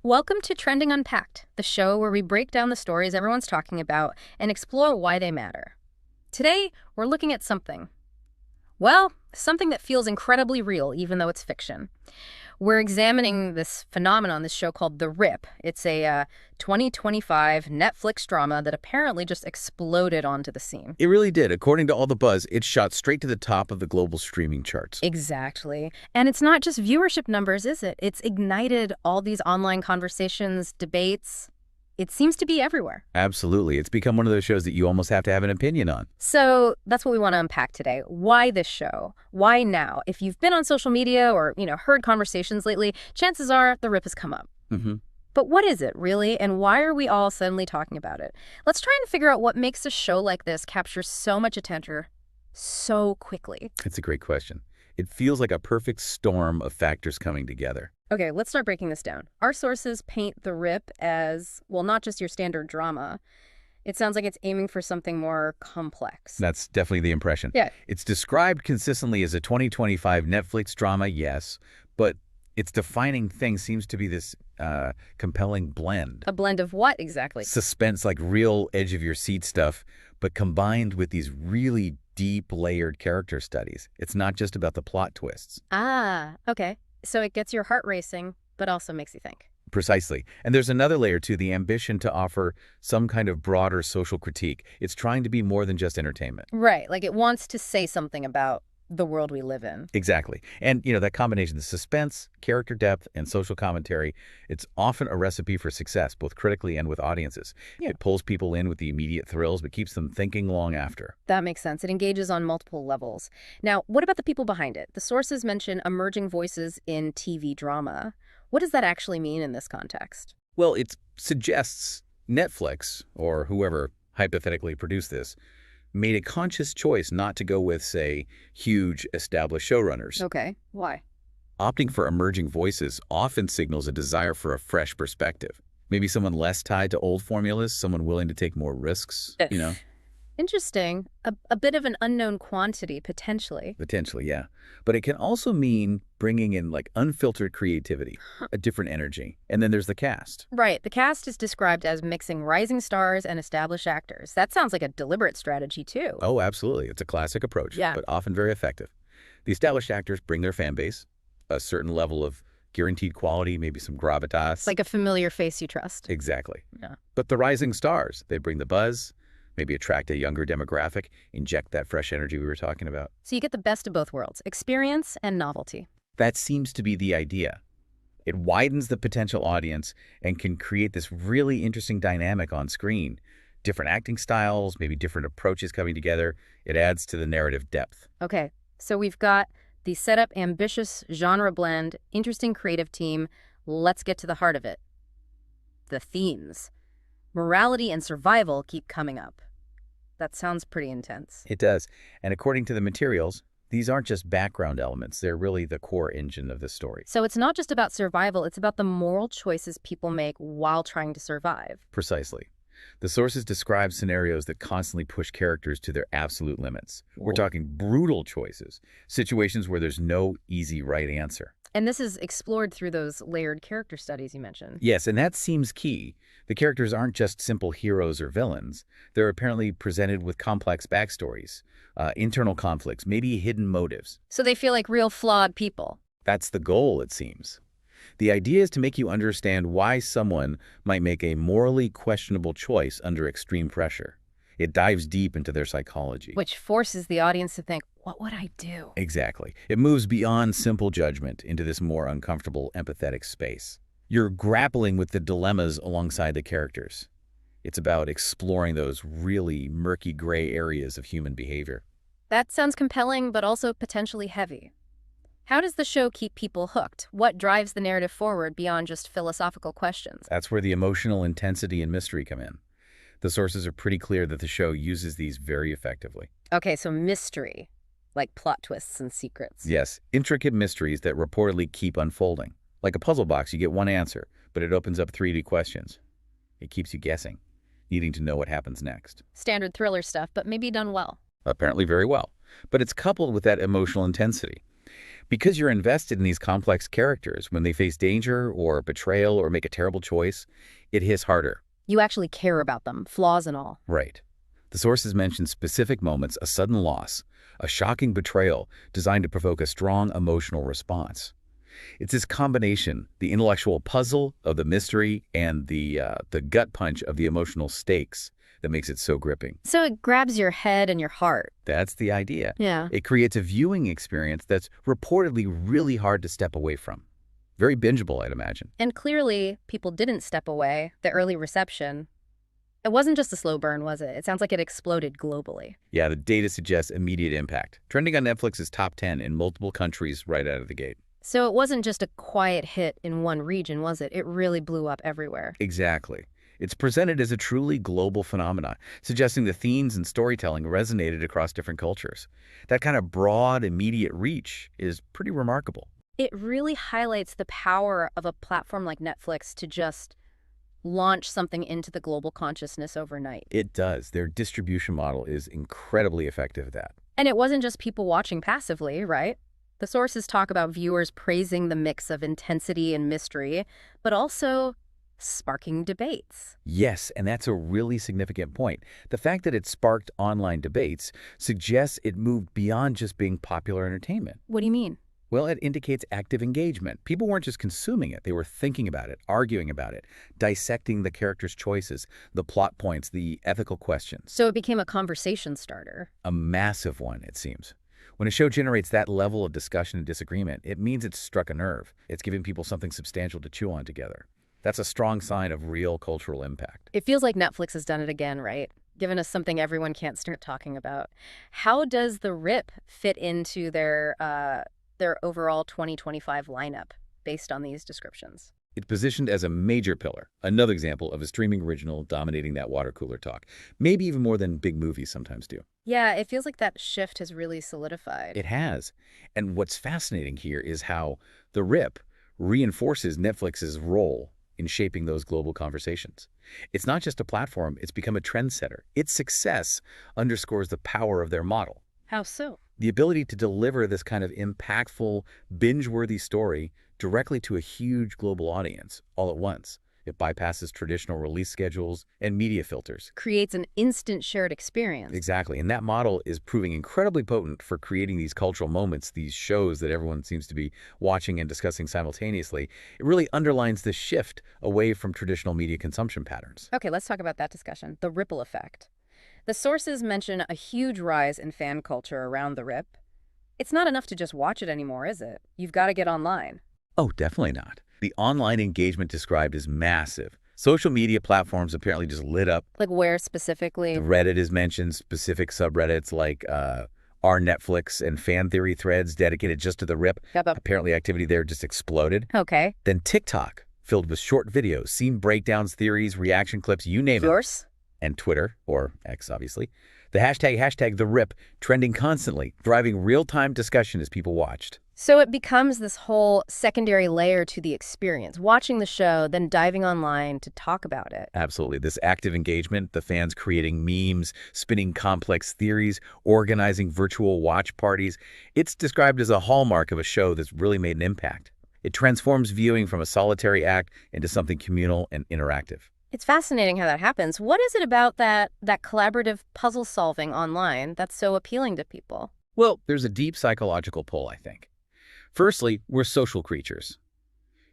Welcome to Trending Unpacked, the show where we break down the stories everyone's talking about and explore why they matter. Today, we're looking at something that feels incredibly real, even though it's fiction. We're examining this phenomenon, this show called The Rip. It's a 2025 Netflix drama that apparently just exploded onto the scene. It really did. According to all the buzz, it shot straight to the top of the global streaming charts. Exactly. And it's not just viewership numbers, is it? It's ignited all these online conversations, debates. It seems to be everywhere. Absolutely. It's become one of those shows that you almost have to have an opinion on. So that's what we want to unpack today. Why this show? Why now? If you've been on social media or, heard conversations lately, chances are The Rip has come up. But what is it, really? And why are we all suddenly talking about it? Let's try and figure out what makes a show like this capture so much attention so quickly. It's a great question. It feels like a perfect storm of factors coming together. Okay, let's start breaking this down. Our sources paint The Rip as, well, not just your standard drama. It sounds like it's aiming for something more complex. That's definitely the impression. Yeah. It's described consistently as a 2025 Netflix drama, yes, but its defining thing seems to be this compelling blend. A blend of what exactly? Suspense, like real edge-of-your-seat stuff, but combined with these really deep, layered character studies. It's not just about the plot twists. Ah, okay. So it gets your heart racing, but also makes you think. Precisely. And there's another layer to the ambition to offer some kind of broader social critique. It's trying to be more than just entertainment. Right, like it wants to say something about the world we live in. Exactly. And, that combination of suspense, character depth, and social commentary, it's often a recipe for success, both critically and with audiences. Yeah. It pulls people in with the immediate thrills, but keeps them thinking long after. That makes sense. It engages on multiple levels. Now, what about the people behind it? The sources mention emerging voices in TV drama. What does that actually mean in this context? Well, it suggests Netflix, or whoever hypothetically produced this, made a conscious choice not to go with, say, huge established showrunners. Okay, why? Opting for emerging voices often signals a desire for a fresh perspective. Maybe someone less tied to old formulas, someone willing to take more risks, Interesting. A bit of an unknown quantity, potentially. Potentially, yeah. But it can also mean bringing in, unfiltered creativity, a different energy. And then there's the cast. Right. The cast is described as mixing rising stars and established actors. That sounds like a deliberate strategy, too. Oh, absolutely. It's a classic approach, but often very effective. The established actors bring their fan base, a certain level of guaranteed quality, maybe some gravitas. It's like a familiar face you trust. Exactly. Yeah. But the rising stars, they bring the buzz, maybe attract a younger demographic, inject that fresh energy we were talking about. So you get the best of both worlds, experience and novelty. That seems to be the idea. It widens the potential audience and can create this really interesting dynamic on screen. Different acting styles, maybe different approaches coming together. It adds to the narrative depth. Okay, so we've got the setup, ambitious genre blend, interesting creative team. Let's get to the heart of it. The themes. Morality and survival keep coming up. That sounds pretty intense. It does. And according to the materials, these aren't just background elements. They're really the core engine of the story. So it's not just about survival. It's about the moral choices people make while trying to survive. Precisely. The sources describe scenarios that constantly push characters to their absolute limits. We're talking brutal choices, situations where there's no easy right answer. And this is explored through those layered character studies you mentioned. Yes, and that seems key. The characters aren't just simple heroes or villains. They're apparently presented with complex backstories, internal conflicts, maybe hidden motives. So they feel like real flawed people. That's the goal, it seems. The idea is to make you understand why someone might make a morally questionable choice under extreme pressure. It dives deep into their psychology. Which forces the audience to think, what would I do? Exactly. It moves beyond simple judgment into this more uncomfortable, empathetic space. You're grappling with the dilemmas alongside the characters. It's about exploring those really murky gray areas of human behavior. That sounds compelling, but also potentially heavy. How does the show keep people hooked? What drives the narrative forward beyond just philosophical questions? That's where the emotional intensity and mystery come in. The sources are pretty clear that the show uses these very effectively. Okay, so mystery, like plot twists and secrets. Yes, intricate mysteries that reportedly keep unfolding. Like a puzzle box, you get one answer, but it opens up 3 new questions. It keeps you guessing, needing to know what happens next. Standard thriller stuff, but maybe done well. Apparently very well. But it's coupled with that emotional intensity. Because you're invested in these complex characters, when they face danger or betrayal or make a terrible choice, it hits harder. You actually care about them, flaws and all. Right. The sources mention specific moments, a sudden loss, a shocking betrayal designed to provoke a strong emotional response. It's this combination, the intellectual puzzle of the mystery and the gut punch of the emotional stakes, that makes it so gripping. So it grabs your head and your heart. That's the idea. Yeah. It creates a viewing experience that's reportedly really hard to step away from. Very bingeable, I'd imagine. And clearly, people didn't step away. The early reception, it wasn't just a slow burn, was it? It sounds like it exploded globally. Yeah, the data suggests immediate impact. Trending on Netflix's top 10 in multiple countries right out of the gate. So it wasn't just a quiet hit in one region, was it? It really blew up everywhere. Exactly. It's presented as a truly global phenomenon, suggesting the themes and storytelling resonated across different cultures. That kind of broad, immediate reach is pretty remarkable. It really highlights the power of a platform like Netflix to just launch something into the global consciousness overnight. It does. Their distribution model is incredibly effective at that. And it wasn't just people watching passively, right? The sources talk about viewers praising the mix of intensity and mystery, but also sparking debates. Yes, and that's a really significant point. The fact that it sparked online debates suggests it moved beyond just being popular entertainment. What do you mean? Well, it indicates active engagement. People weren't just consuming it, they were thinking about it, arguing about it, dissecting the characters' choices, the plot points, the ethical questions. So it became a conversation starter. A massive one, it seems. When a show generates that level of discussion and disagreement, it means it's struck a nerve. It's giving people something substantial to chew on together. That's a strong sign of real cultural impact. It feels like Netflix has done it again, right? Given us something everyone can't start talking about. How does The Rip fit into their overall 2025 lineup based on these descriptions? It's positioned as a major pillar, another example of a streaming original dominating that water cooler talk, maybe even more than big movies sometimes do. Yeah, it feels like that shift has really solidified. It has. And what's fascinating here is how The Rip reinforces Netflix's role in shaping those global conversations. It's not just a platform, it's become a trendsetter. Its success underscores the power of their model. How so? The ability to deliver this kind of impactful, binge-worthy story directly to a huge global audience all at once. It bypasses traditional release schedules and media filters. Creates an instant shared experience. Exactly, and that model is proving incredibly potent for creating these cultural moments, these shows that everyone seems to be watching and discussing simultaneously. It really underlines the shift away from traditional media consumption patterns. Okay, let's talk about that discussion, the ripple effect. The sources mention a huge rise in fan culture around The Rip. It's not enough to just watch it anymore, is it? You've got to get online. Oh, definitely not. The online engagement described is massive. Social media platforms apparently just lit up. Like where specifically? Reddit is mentioned, specific subreddits like our Netflix and fan theory threads dedicated just to The Rip. Yep. Apparently activity there just exploded. Okay. Then TikTok, filled with short videos, scene breakdowns, theories, reaction clips, you name it. Yours? And Twitter, or X obviously. The hashtag The Rip, trending constantly, driving real-time discussion as people watched. So it becomes this whole secondary layer to the experience, watching the show, then diving online to talk about it. Absolutely. This active engagement, the fans creating memes, spinning complex theories, organizing virtual watch parties, it's described as a hallmark of a show that's really made an impact. It transforms viewing from a solitary act into something communal and interactive. It's fascinating how that happens. What is it about that collaborative puzzle solving online that's so appealing to people? Well, there's a deep psychological pull, I think. Firstly, we're social creatures.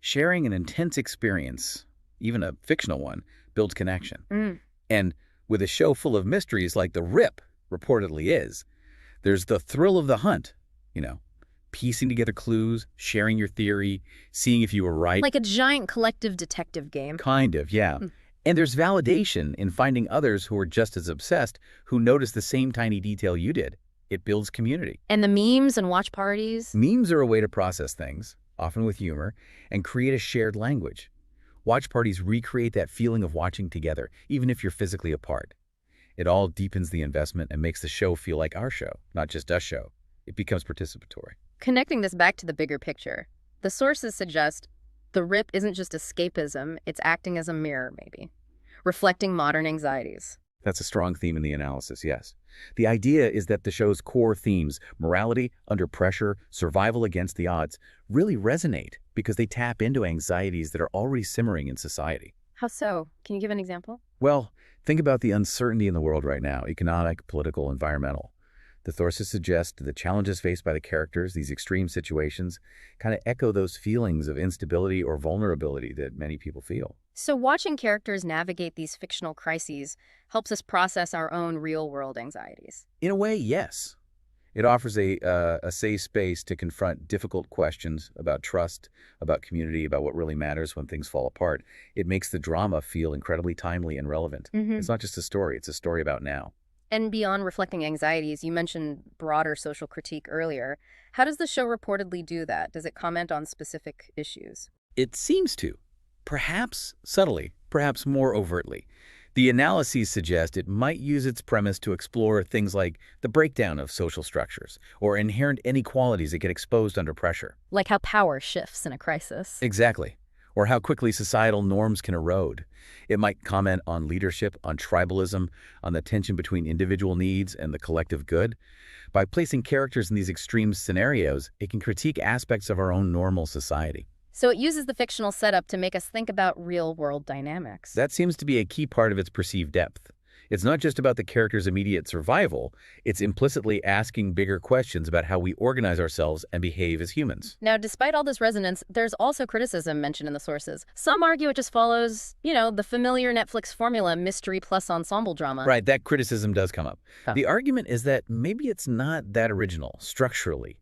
Sharing an intense experience, even a fictional one, builds connection. And with a show full of mysteries like The Rip reportedly is, there's the thrill of the hunt, piecing together clues, sharing your theory, seeing if you were right. Like a giant collective detective game. Kind of, yeah. And there's validation in finding others who are just as obsessed, who notice the same tiny detail you did. It builds community. And the memes and watch parties? Memes are a way to process things, often with humor, and create a shared language. Watch parties recreate that feeling of watching together, even if you're physically apart. It all deepens the investment and makes the show feel like our show, not just a show. It becomes participatory. Connecting this back to the bigger picture, the sources suggest The Rip isn't just escapism, it's acting as a mirror, maybe, reflecting modern anxieties. That's a strong theme in the analysis, yes. The idea is that the show's core themes, morality, under pressure, survival against the odds, really resonate because they tap into anxieties that are already simmering in society. How so? Can you give an example? Well, think about the uncertainty in the world right now, economic, political, environmental. The sources suggest the challenges faced by the characters, these extreme situations, kind of echo those feelings of instability or vulnerability that many people feel. So watching characters navigate these fictional crises helps us process our own real-world anxieties. In a way, yes. It offers a safe space to confront difficult questions about trust, about community, about what really matters when things fall apart. It makes the drama feel incredibly timely and relevant. It's not just a story, it's a story about now. And beyond reflecting anxieties, you mentioned broader social critique earlier. How does the show reportedly do that? Does it comment on specific issues? It seems to. Perhaps subtly, perhaps more overtly. The analyses suggest it might use its premise to explore things like the breakdown of social structures or inherent inequalities that get exposed under pressure. Like how power shifts in a crisis. Exactly. Or how quickly societal norms can erode. It might comment on leadership, on tribalism, on the tension between individual needs and the collective good. By placing characters in these extreme scenarios, it can critique aspects of our own normal society. So it uses the fictional setup to make us think about real-world dynamics. That seems to be a key part of its perceived depth. It's not just about the character's immediate survival, it's implicitly asking bigger questions about how we organize ourselves and behave as humans. Now, despite all this resonance, there's also criticism mentioned in the sources. Some argue it just follows, the familiar Netflix formula, mystery plus ensemble drama. Right, that criticism does come up. The argument is that maybe it's not that original, structurally.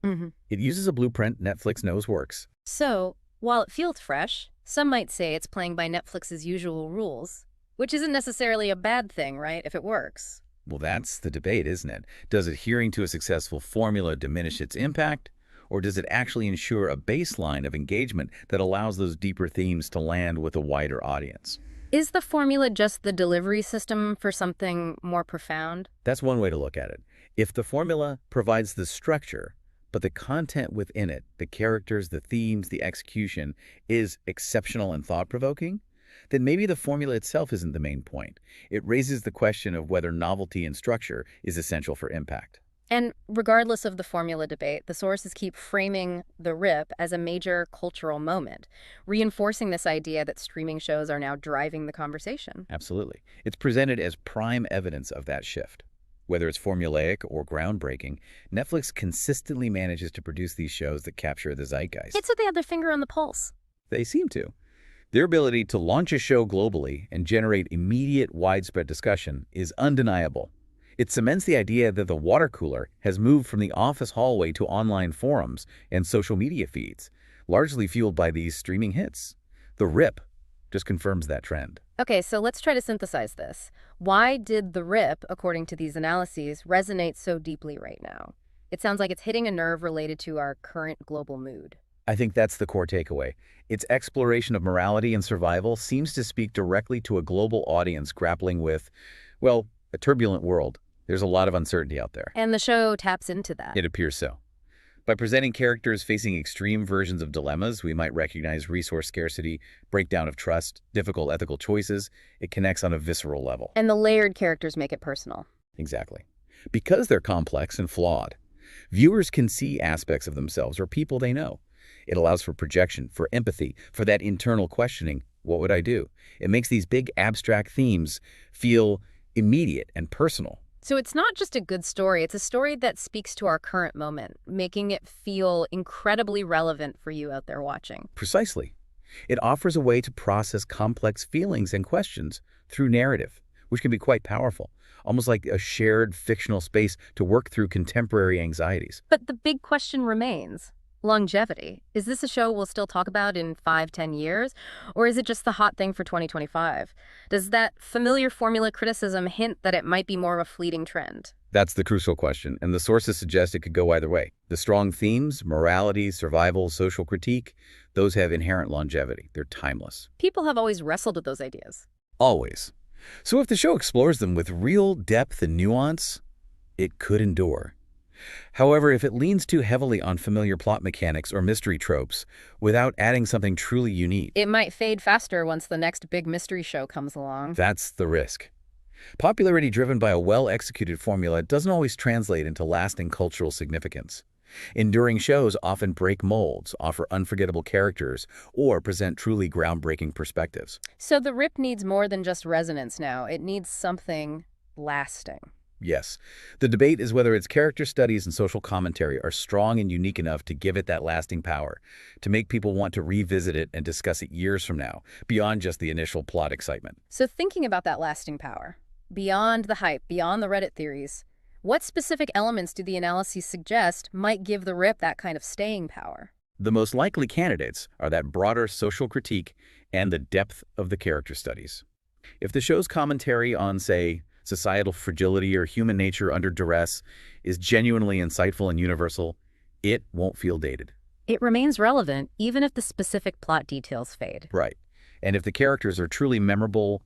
It uses a blueprint Netflix knows works. So, while it feels fresh, some might say it's playing by Netflix's usual rules. Which isn't necessarily a bad thing, right, if it works? Well, that's the debate, isn't it? Does adhering to a successful formula diminish its impact? Or does it actually ensure a baseline of engagement that allows those deeper themes to land with a wider audience? Is the formula just the delivery system for something more profound? That's one way to look at it. If the formula provides the structure, but the content within it, the characters, the themes, the execution, is exceptional and thought-provoking, then maybe the formula itself isn't the main point. It raises the question of whether novelty and structure is essential for impact. And regardless of the formula debate, the sources keep framing The Rip as a major cultural moment, reinforcing this idea that streaming shows are now driving the conversation. Absolutely. It's presented as prime evidence of that shift. Whether it's formulaic or groundbreaking, Netflix consistently manages to produce these shows that capture the zeitgeist. It's that they have their finger on the pulse. They seem to. Their ability to launch a show globally and generate immediate, widespread discussion is undeniable. It cements the idea that the water cooler has moved from the office hallway to online forums and social media feeds, largely fueled by these streaming hits. The Rip just confirms that trend. Okay, so let's try to synthesize this. Why did The Rip, according to these analyses, resonate so deeply right now? It sounds like it's hitting a nerve related to our current global mood. I think that's the core takeaway. Its exploration of morality and survival seems to speak directly to a global audience grappling with, well, a turbulent world. There's a lot of uncertainty out there. And the show taps into that. It appears so. By presenting characters facing extreme versions of dilemmas, we might recognize resource scarcity, breakdown of trust, difficult ethical choices. It connects on a visceral level. And the layered characters make it personal. Exactly. Because they're complex and flawed, viewers can see aspects of themselves or people they know. It allows for projection, for empathy, for that internal questioning, what would I do? It makes these big abstract themes feel immediate and personal. So it's not just a good story, it's a story that speaks to our current moment, making it feel incredibly relevant for you out there watching. Precisely. It offers a way to process complex feelings and questions through narrative, which can be quite powerful, almost like a shared fictional space to work through contemporary anxieties. But the big question remains. Longevity. Is this a show we'll still talk about in 5-10 years? Or is it just the hot thing for 2025? Does that familiar formula criticism hint that it might be more of a fleeting trend? That's the crucial question, and the sources suggest it could go either way. The strong themes, morality, survival, social critique, those have inherent longevity. They're timeless. People have always wrestled with those ideas. Always. So if the show explores them with real depth and nuance, it could endure. However, if it leans too heavily on familiar plot mechanics or mystery tropes without adding something truly unique, it might fade faster once the next big mystery show comes along. that's the risk. Popularity driven by a well-executed formula doesn't always translate into lasting cultural significance. Enduring shows often break molds, offer unforgettable characters, or present truly groundbreaking perspectives. So the rip needs more than just resonance now. It needs something lasting. Yes, the debate is whether its character studies and social commentary are strong and unique enough to give it that lasting power, to make people want to revisit it and discuss it years from now, beyond just the initial plot excitement. So thinking about that lasting power, beyond the hype, beyond the Reddit theories, what specific elements do the analyses suggest might give the rip that kind of staying power? The most likely candidates are that broader social critique and the depth of the character studies. If the show's commentary on, say, societal fragility or human nature under duress is genuinely insightful and universal, it won't feel dated. It remains relevant even if the specific plot details fade. Right. And if the characters are truly memorable,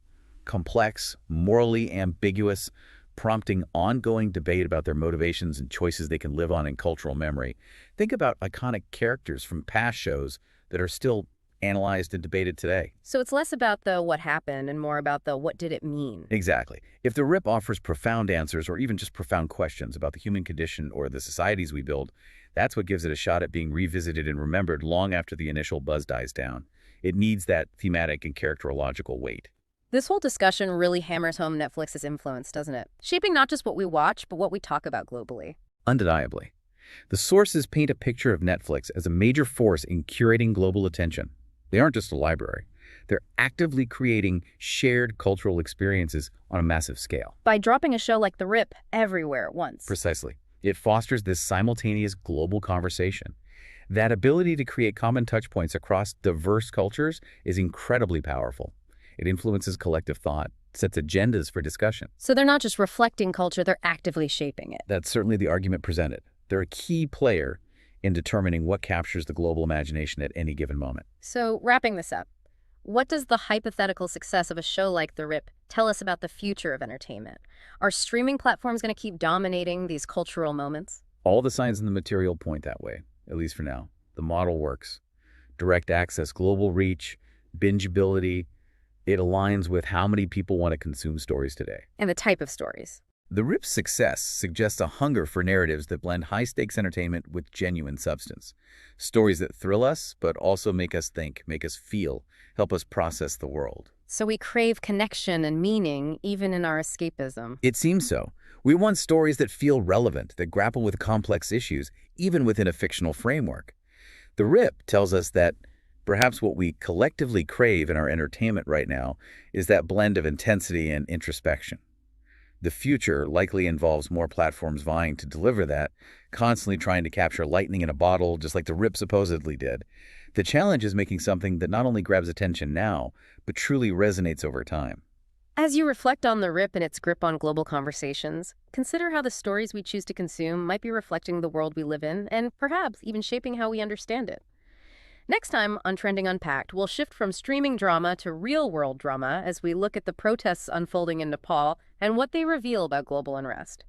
complex, morally ambiguous, prompting ongoing debate about their motivations and choices they can live on in cultural memory, think about iconic characters from past shows that are still analyzed and debated today. So it's less about the what happened and more about the what did it mean. Exactly. If the rip offers profound answers or even just profound questions about the human condition or the societies we build, that's what gives it a shot at being revisited and remembered long after the initial buzz dies down. It needs that thematic and characterological weight. This whole discussion really hammers home Netflix's influence, doesn't it? Shaping not just what we watch, but what we talk about globally. Undeniably. The sources paint a picture of Netflix as a major force in curating global attention. They aren't just a library. They're actively creating shared cultural experiences on a massive scale. By dropping a show like The Rip everywhere at once. Precisely. It fosters this simultaneous global conversation. That ability to create common touchpoints across diverse cultures is incredibly powerful. It influences collective thought, sets agendas for discussion. So they're not just reflecting culture, they're actively shaping it. That's certainly the argument presented. They're a key player in determining what captures the global imagination at any given moment. So wrapping this up, what does the hypothetical success of a show like The Rip tell us about the future of entertainment? Are streaming platforms going to keep dominating these cultural moments? All the signs in the material point that way, at least for now. The model works. Direct access, global reach, bingeability. It aligns with how many people want to consume stories today. And the type of stories. The Rip's success suggests a hunger for narratives that blend high-stakes entertainment with genuine substance. Stories that thrill us, but also make us think, make us feel, help us process the world. So we crave connection and meaning, even in our escapism. It seems so. We want stories that feel relevant, that grapple with complex issues, even within a fictional framework. The Rip tells us that perhaps what we collectively crave in our entertainment right now is that blend of intensity and introspection. The future likely involves more platforms vying to deliver that, constantly trying to capture lightning in a bottle, just like The Rip supposedly did. The challenge is making something that not only grabs attention now, but truly resonates over time. As you reflect on The Rip and its grip on global conversations, consider how the stories we choose to consume might be reflecting the world we live in, and perhaps even shaping how we understand it. Next time on Trending Unpacked, we'll shift from streaming drama to real-world drama as we look at the protests unfolding in Nepal and what they reveal about global unrest.